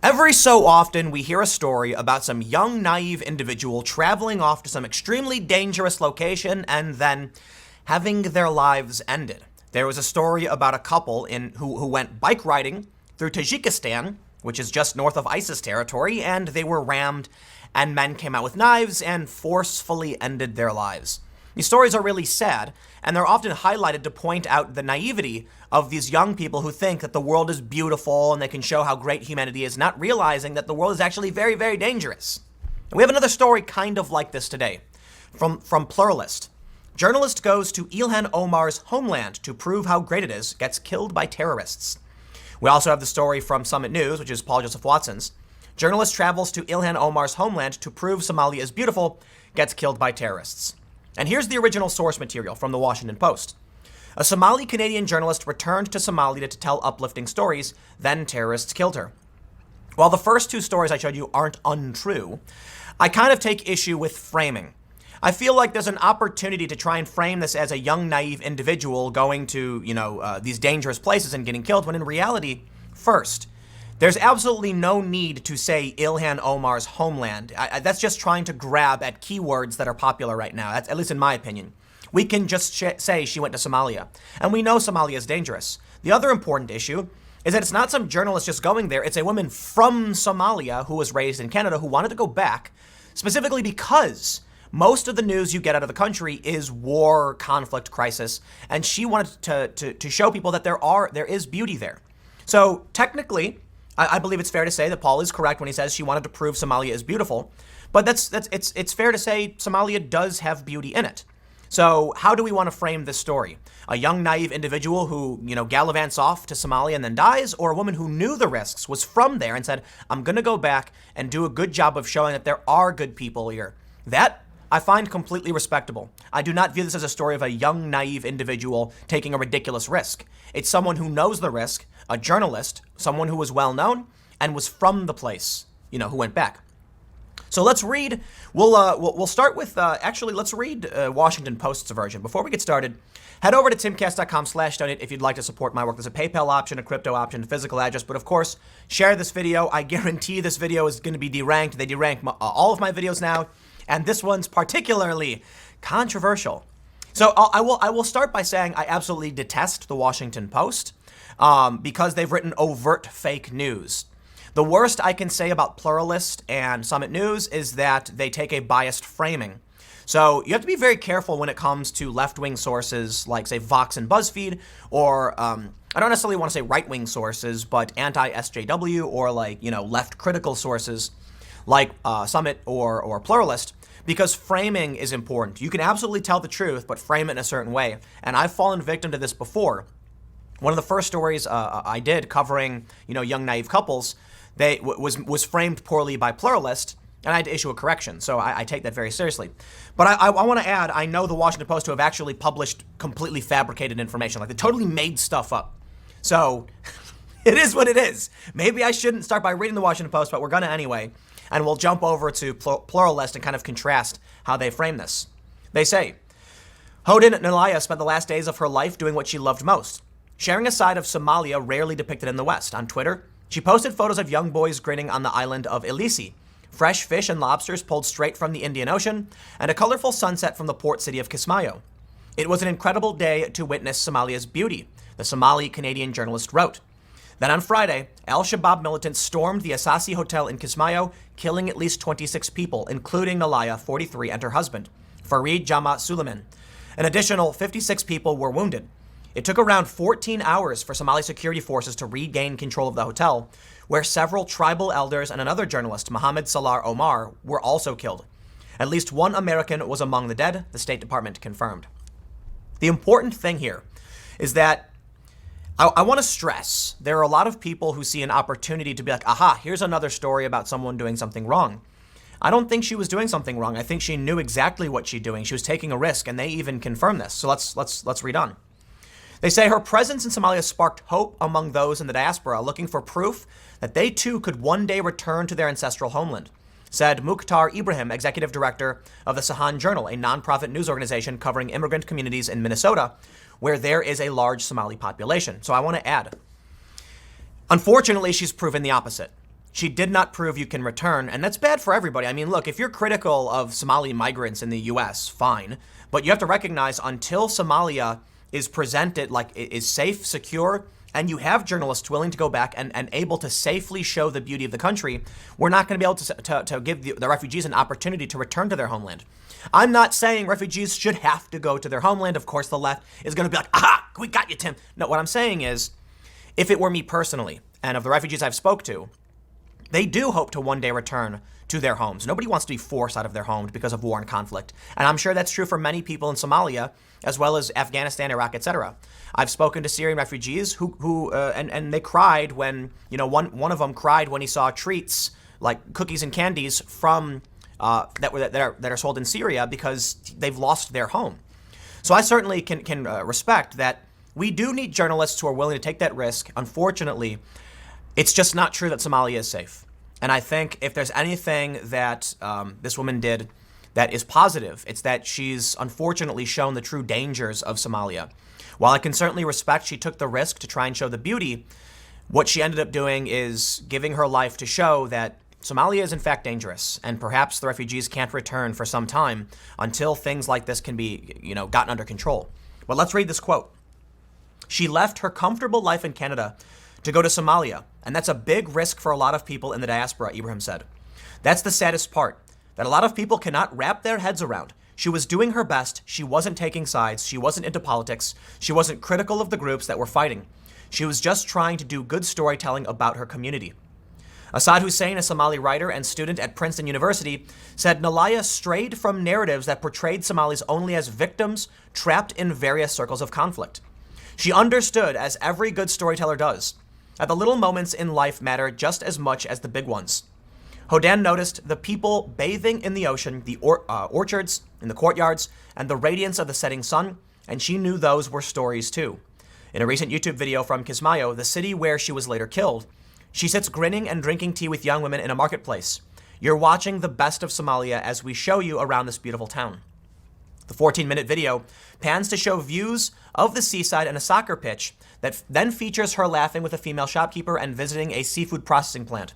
Every so often, we hear a story about some young, naive individual traveling off to some extremely dangerous location and then having their lives ended. There was a story about a couple who went bike riding through Tajikistan, which is just north of ISIS territory, and they were rammed, and men came out with knives and forcefully ended their lives. These stories are really sad, and they're often highlighted to point out the naivety of these young people who think that the world is beautiful and they can show how great humanity is, not realizing that the world is actually very, very dangerous. And we have another story kind of like this today from Pluralist. Journalist goes to Ilhan Omar's homeland to prove how great it is, gets killed by terrorists. We also have the story from Summit News, which is Paul Joseph Watson's. Journalist travels to Ilhan Omar's homeland to prove Somalia is beautiful, gets killed by terrorists. And here's the original source material from the Washington Post. A Somali-Canadian journalist returned to Somalia to tell uplifting stories, then terrorists killed her. While the first two stories I showed you aren't untrue, I kind of take issue with framing. I feel like there's an opportunity to try and frame this as a young, naive individual going to, these dangerous places and getting killed, when in reality, first, there's absolutely no need to say Ilhan Omar's homeland. That's just trying to grab at keywords that are popular right now, that's, at least in my opinion. We can just say she went to Somalia. And we know Somalia is dangerous. The other important issue is that it's not some journalist just going there. It's a woman from Somalia who was raised in Canada who wanted to go back, specifically because most of the news you get out of the country is war, conflict, crisis. And she wanted to show people that there is beauty there. So technically, I believe it's fair to say that Paul is correct when he says she wanted to prove Somalia is beautiful. But it's fair to say Somalia does have beauty in it. So how do we want to frame this story? A young, naive individual who, gallivants off to Somalia and then dies, or a woman who knew the risks, was from there and said, I'm going to go back and do a good job of showing that there are good people here. That I find completely respectable. I do not view this as a story of a young, naive individual taking a ridiculous risk. It's someone who knows the risk, a journalist, someone who was well known and was from the place, who went back. So let's read. We'll start with let's read Washington Post's version. Before we get started, head over to timcast.com/donate if you'd like to support my work. There's a PayPal option, a crypto option, a physical address, but of course, share this video. I guarantee this video is going to be deranked. They derank all of my videos now, and this one's particularly controversial. So I will start by saying I absolutely detest the Washington Post because they've written overt fake news. The worst I can say about Pluralist and Summit News is that they take a biased framing. So you have to be very careful when it comes to left-wing sources like, say, Vox and BuzzFeed, or I don't necessarily want to say right-wing sources, but anti-SJW or left critical sources like Summit or Pluralist, because framing is important. You can absolutely tell the truth, but frame it in a certain way. And I've fallen victim to this before. One of the first stories I did covering, young naive couples, was framed poorly by Pluralist, and I had to issue a correction. So I take that very seriously. But I want to add, I know the Washington Post to have actually published completely fabricated information. Like, they totally made stuff up. So it is what it is. Maybe I shouldn't start by reading the Washington Post, but we're going to anyway. And we'll jump over to Pluralist and kind of contrast how they frame this. They say, Hodin Nalaya spent the last days of her life doing what she loved most, sharing a side of Somalia rarely depicted in the West. On Twitter, she posted photos of young boys grinning on the island of Elisi, fresh fish and lobsters pulled straight from the Indian Ocean, and a colorful sunset from the port city of Kismayo. It was an incredible day to witness Somalia's beauty, the Somali-Canadian journalist wrote. Then on Friday, al-Shabaab militants stormed the Asasi Hotel in Kismayo, killing at least 26 people, including Nalaya, 43, and her husband, Farid Jama Suleiman. An additional 56 people were wounded. It took around 14 hours for Somali security forces to regain control of the hotel, where several tribal elders and another journalist, Mohammed Salar Omar, were also killed. At least one American was among the dead, the State Department confirmed. The important thing here is that I want to stress there are a lot of people who see an opportunity to be like, aha, here's another story about someone doing something wrong. I don't think she was doing something wrong. I think she knew exactly what she's doing. She was taking a risk, and they even confirmed this. So let's read on. They say her presence in Somalia sparked hope among those in the diaspora looking for proof that they too could one day return to their ancestral homeland, said Mukhtar Ibrahim, executive director of the Sahan Journal, a nonprofit news organization covering immigrant communities in Minnesota, where there is a large Somali population. So I want to add, unfortunately, she's proven the opposite. She did not prove you can return, and that's bad for everybody. I mean, look, if you're critical of Somali migrants in the U.S., fine. But you have to recognize until Somalia is presented like it is safe, secure, and you have journalists willing to go back and able to safely show the beauty of the country, we're not going to be able to give the refugees an opportunity to return to their homeland. I'm not saying refugees should have to go to their homeland. Of course, the left is going to be like, aha, we got you, Tim. No, what I'm saying is, if it were me personally, and of the refugees I've spoke to, they do hope to one day return to their homes. Nobody wants to be forced out of their homes because of war and conflict. And I'm sure that's true for many people in Somalia, as well as Afghanistan, Iraq, etc. I've spoken to Syrian refugees who they cried when, one of them cried when he saw treats like cookies and candies from that are sold in Syria because they've lost their home. So I certainly can respect that we do need journalists who are willing to take that risk. Unfortunately, it's just not true that Somalia is safe. And I think if there's anything that this woman did that is positive, it's that she's unfortunately shown the true dangers of Somalia. While I can certainly respect she took the risk to try and show the beauty, what she ended up doing is giving her life to show that Somalia is in fact dangerous, and perhaps the refugees can't return for some time until things like this can be, gotten under control. But let's read this quote. She left her comfortable life in Canada to go to Somalia, and that's a big risk for a lot of people in the diaspora, Ibrahim said. That's the saddest part, that a lot of people cannot wrap their heads around. She was doing her best. She wasn't taking sides. She wasn't into politics. She wasn't critical of the groups that were fighting. She was just trying to do good storytelling about her community. Asad Hussein, a Somali writer and student at Princeton University, said Nalaya strayed from narratives that portrayed Somalis only as victims trapped in various circles of conflict. She understood, as every good storyteller does, that the little moments in life matter just as much as the big ones. Hodan noticed the people bathing in the ocean, the orchards, in the courtyards, and the radiance of the setting sun, and she knew those were stories too. In a recent YouTube video from Kismayo, the city where she was later killed, she sits grinning and drinking tea with young women in a marketplace. You're watching the best of Somalia as we show you around this beautiful town. The 14-minute video pans to show views of the seaside and a soccer pitch that then features her laughing with a female shopkeeper and visiting a seafood processing plant.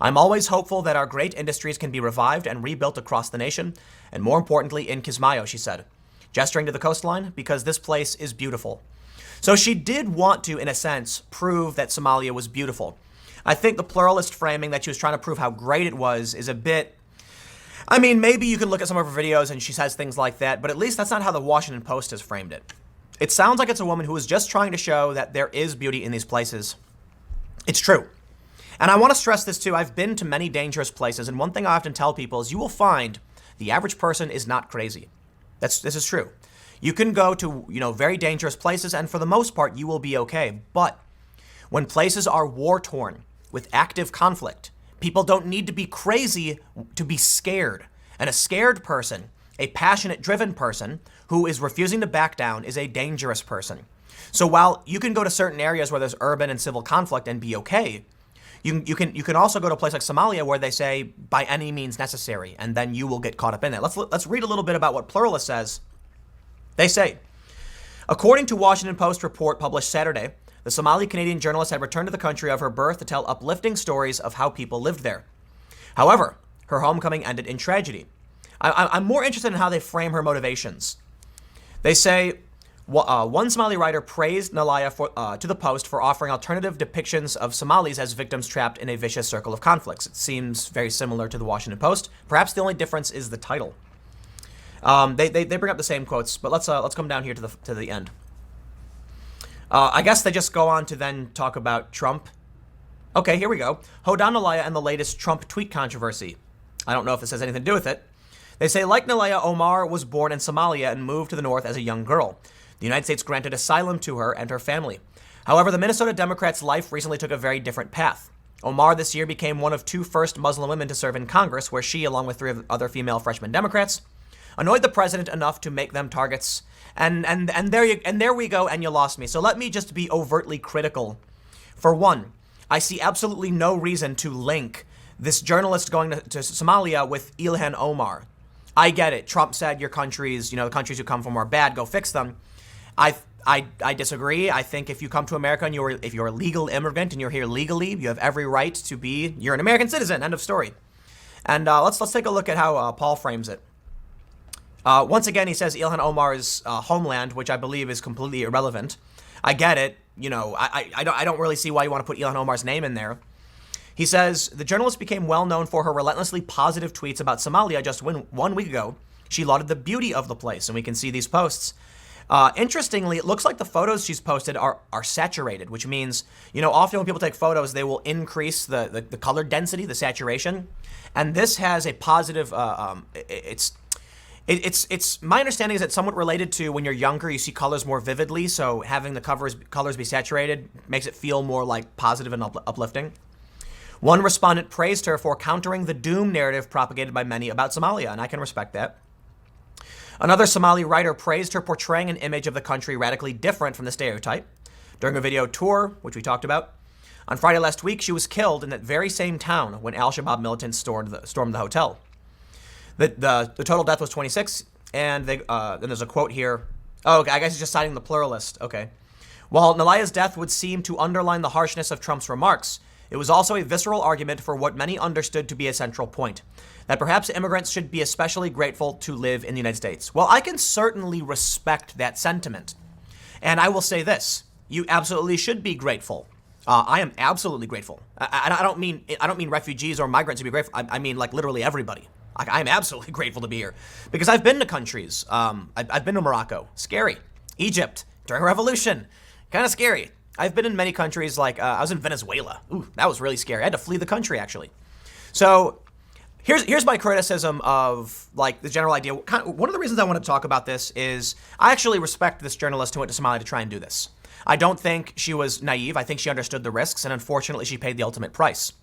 I'm always hopeful that our great industries can be revived and rebuilt across the nation, and more importantly in Kismayo, she said, gesturing to the coastline, because this place is beautiful. So she did want to, in a sense, prove that Somalia was beautiful. I think the pluralist framing that she was trying to prove how great it was is a bit... I mean, maybe you can look at some of her videos and she says things like that, but at least that's not how the Washington Post has framed it. It sounds like it's a woman who is just trying to show that there is beauty in these places. It's true. And I want to stress this too. I've been to many dangerous places, and one thing I often tell people is you will find the average person is not crazy. This is true. You can go to, very dangerous places, and for the most part, you will be okay. But when places are war-torn with active conflict, people don't need to be crazy to be scared. And a scared person, a passionate, driven person who is refusing to back down is a dangerous person. So while you can go to certain areas where there's urban and civil conflict and be okay, you can also go to a place like Somalia where they say by any means necessary, and then you will get caught up in it. Let's read a little bit about what Pluralist says. They say, according to Washington Post report published Saturday, the Somali-Canadian journalist had returned to the country of her birth to tell uplifting stories of how people lived there. However, her homecoming ended in tragedy. I'm more interested in how they frame her motivations. They say, one Somali writer praised Nalaya to the Post for offering alternative depictions of Somalis as victims trapped in a vicious circle of conflicts. It seems very similar to the Washington Post. Perhaps the only difference is the title. They bring up the same quotes, but let's come down here to the end. I guess they just go on to then talk about Trump. Okay, here we go. Hodan Nalaya and the latest Trump tweet controversy. I don't know if this has anything to do with it. They say, like Nalaya, Omar was born in Somalia and moved to the north as a young girl. The United States granted asylum to her and her family. However, the Minnesota Democrat's life recently took a very different path. Omar this year became one of two first Muslim women to serve in Congress, where she, along with three other female freshman Democrats, annoyed the president enough to make them targets. And there we go, and you lost me. So let me just be overtly critical. For one, I see absolutely no reason to link this journalist going to Somalia with Ilhan Omar. I get it. Trump said your countries, the countries you come from are bad, go fix them. I disagree. I think if you come to America and if you're a legal immigrant and you're here legally, you have every right to you're an American citizen. End of story. And let's take a look at how Paul frames it. Once again, he says Ilhan Omar's homeland, which I believe is completely irrelevant. I get it. I don't really see why you want to put Ilhan Omar's name in there. He says, the journalist became well known for her relentlessly positive tweets about Somalia just 1 week ago. She lauded the beauty of the place, and we can see these posts. Interestingly, it looks like the photos she's posted are saturated, which means, often when people take photos, they will increase the color density, the saturation. And this has a positive, it's my understanding is it's somewhat related to when you're younger, you see colors more vividly. So having the colors be saturated makes it feel more like positive and uplifting. One respondent praised her for countering the doom narrative propagated by many about Somalia, and I can respect that. Another Somali writer praised her portraying an image of the country radically different from the stereotype. During a video tour, which we talked about, on Friday last week, she was killed in that very same town when al-Shabaab militants stormed the hotel. The total death was 26, and then there's a quote here. Oh, okay, I guess it's just citing the pluralist. Okay. While Nalaya's death would seem to underline the harshness of Trump's remarks, it was also a visceral argument for what many understood to be a central point, that perhaps immigrants should be especially grateful to live in the United States. Well, I can certainly respect that sentiment. And I will say this, you absolutely should be grateful. I am absolutely grateful. I don't mean refugees or migrants to be grateful. I mean like literally everybody. I'm absolutely grateful to be here because I've been to countries. I've been to Morocco, scary. Egypt during a revolution, kind of scary. I've been in many countries, like I was in Venezuela. Ooh, that was really scary. I had to flee the country, actually. So here's my criticism of like the general idea. One of the reasons I want to talk about this is I actually respect this journalist who went to Somalia to try and do this. I don't think she was naive. I think she understood the risks, and unfortunately, she paid the ultimate price.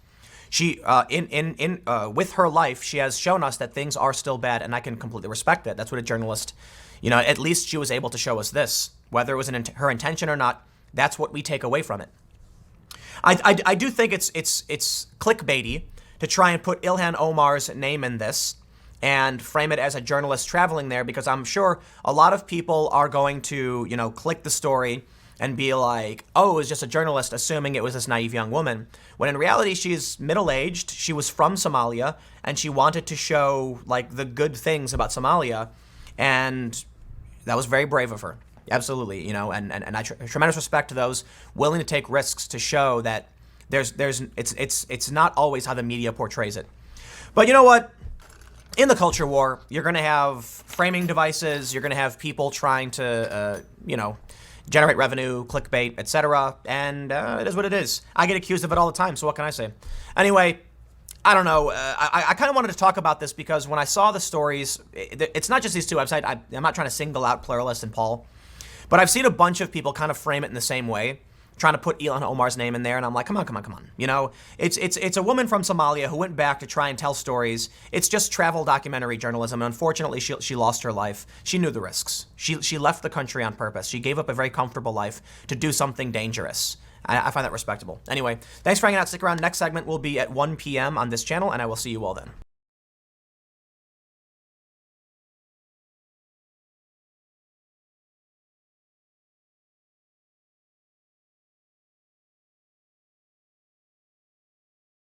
She, with her life, she has shown us that things are still bad, and I can completely respect it. That's what a journalist, at least she was able to show us this. Whether it was her intention or not, that's what we take away from it. I do think it's clickbaity to try and put Ilhan Omar's name in this and frame it as a journalist traveling there, because I'm sure a lot of people are going to, click the story and be like, oh, it was just a journalist assuming it was this naive young woman. When in reality, she's middle-aged, she was from Somalia, and she wanted to show like the good things about Somalia. And that was very brave of her. Absolutely, and I tremendous respect to those willing to take risks to show that it's not always how the media portrays it. But you know what? In the culture war, you're going to have framing devices, you're going to have people trying to, generate revenue, clickbait, etc. And it is what it is. I get accused of it all the time, so what can I say? Anyway, I don't know. I kind of wanted to talk about this because when I saw the stories, it's not just these two websites. I'm not trying to single out Pluralist and Paul. But I've seen a bunch of people kind of frame it in the same way, trying to put Ilhan Omar's name in there, and I'm like, come on. It's a woman from Somalia who went back to try and tell stories. It's just travel documentary journalism, and unfortunately, she lost her life. She knew the risks. She left the country on purpose. She gave up a very comfortable life to do something dangerous. I find that respectable. Anyway, thanks for hanging out. Stick around. Next segment will be at 1 p.m. on this channel, and I will see you all then.